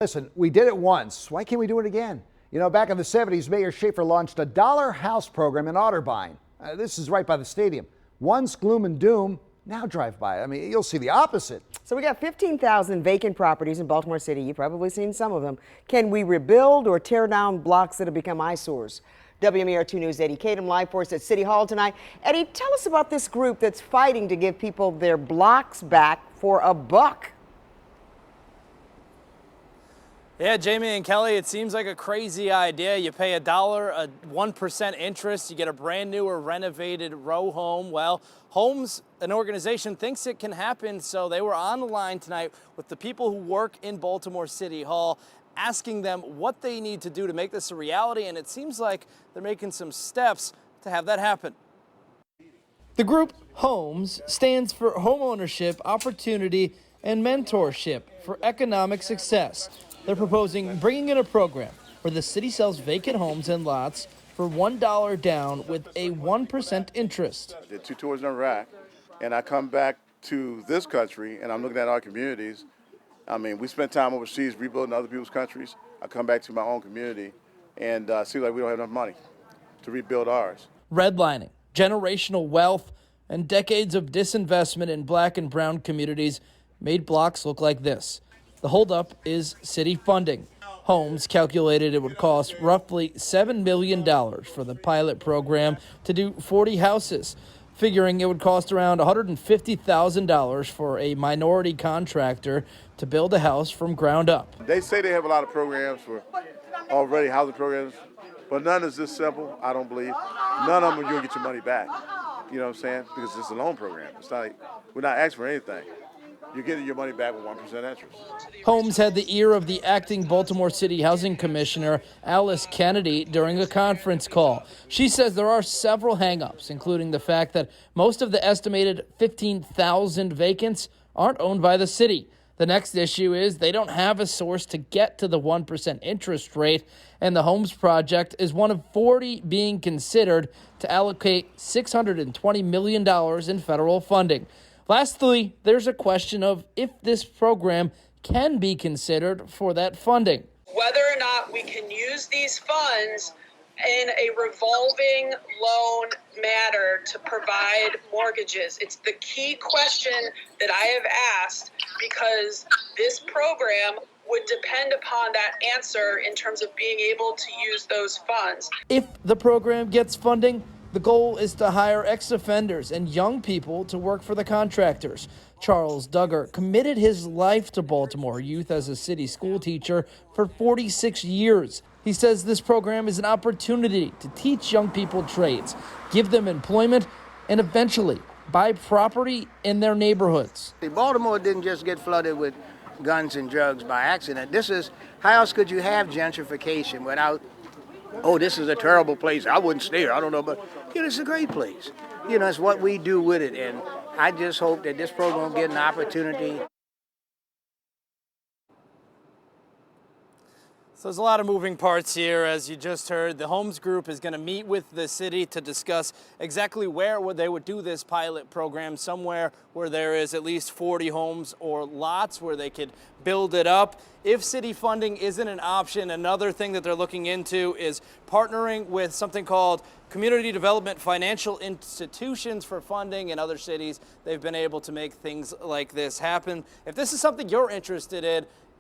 Listen, we did it once. Why can't we do it again? You know, back in the 70s, Mayor Schaefer launched a dollar house program in Otterbein. This is right by the stadium. Once gloom and doom, now drive by. I mean, you'll see the opposite. So we got 15,000 vacant properties in Baltimore City. You've probably seen some of them. Can we rebuild or tear down blocks that have become eyesores? WMER 2 News' Eddie KADHIM live for us at City Hall tonight. Eddie, tell us about this group that's fighting to give people their blocks back for $1. Yeah, Jamie and Kelly, it seems like a crazy idea. You pay $1, a 1% interest, you get a brand new or renovated row home. Well, Homes, an organization, thinks it can happen, so they were on the line tonight with the people who work in Baltimore City Hall, asking them what they need to do to make this a reality, and it seems like they're making some steps to have that happen. The group HOMES stands for Home Ownership, Opportunity, and Mentorship for Economic Success. They're proposing bringing in a program where the city sells vacant homes and lots for $1 down with a 1% interest. I did 2 tours in Iraq, and I come back to this country, and I'm looking at our communities. I mean, we spent time overseas rebuilding other people's countries. I come back to my own community, and see like we don't have enough money to rebuild ours. Redlining, generational wealth, and decades of disinvestment in black and brown communities made blocks look like this. The holdup is city funding. Homes calculated it would cost roughly $7 million for the pilot program to do 40 houses, figuring it would cost around $150,000 for a minority contractor to build a house from ground up. They say they have a lot of programs for already housing programs, but none is this simple, I don't believe. None of them are going to get your money back. You know what I'm saying? Because it's a loan program. It's not like, we're not asking for anything. You're getting your money back with 1% interest. Homes had the ear of the acting Baltimore City Housing Commissioner, Alice Kennedy, during a conference call. She says there are several hangups, including the fact that most of the estimated 15,000 vacants aren't owned by the city. The next issue is they don't have a source to get to the 1% interest rate, and the Homes project is one of 40 being considered to allocate $620 million in federal funding. Lastly, there's a question of if this program can be considered for that funding. Whether or not we can use these funds in a revolving loan manner to provide mortgages. It's the key question that I have asked because this program would depend upon that answer in terms of being able to use those funds. If the program gets funding, the goal is to hire ex-offenders and young people to work for the contractors. Charles Duggar committed his life to Baltimore youth as a city school teacher for 46 years. He says this program is an opportunity to teach young people trades, give them employment, and eventually buy property in their neighborhoods. Baltimore didn't just get flooded with guns and drugs by accident. How else could you have gentrification without, oh, this is a terrible place, I wouldn't stay here, I don't know, but it's a great place. It's what we do with it, and I just hope that this program will get an opportunity. So there's a lot of moving parts here. As you just heard, the Homes Group is going to meet with the city to discuss exactly where they would do this pilot program, somewhere where there is at least 40 homes or lots where they could build it up. If city funding isn't an option, another thing that they're looking into is partnering with something called Community Development Financial Institutions for funding. In other cities, they've been able to make things like this happen. If this is something you're interested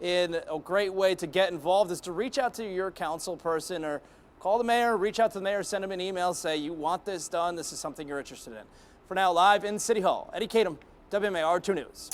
in a great way to get involved is to reach out to your council person or call the mayor, reach out to the mayor, send him an email, say you want this done, this is something you're interested in. For now, live in City Hall, Eddie KADHIM, WMAR 2 News.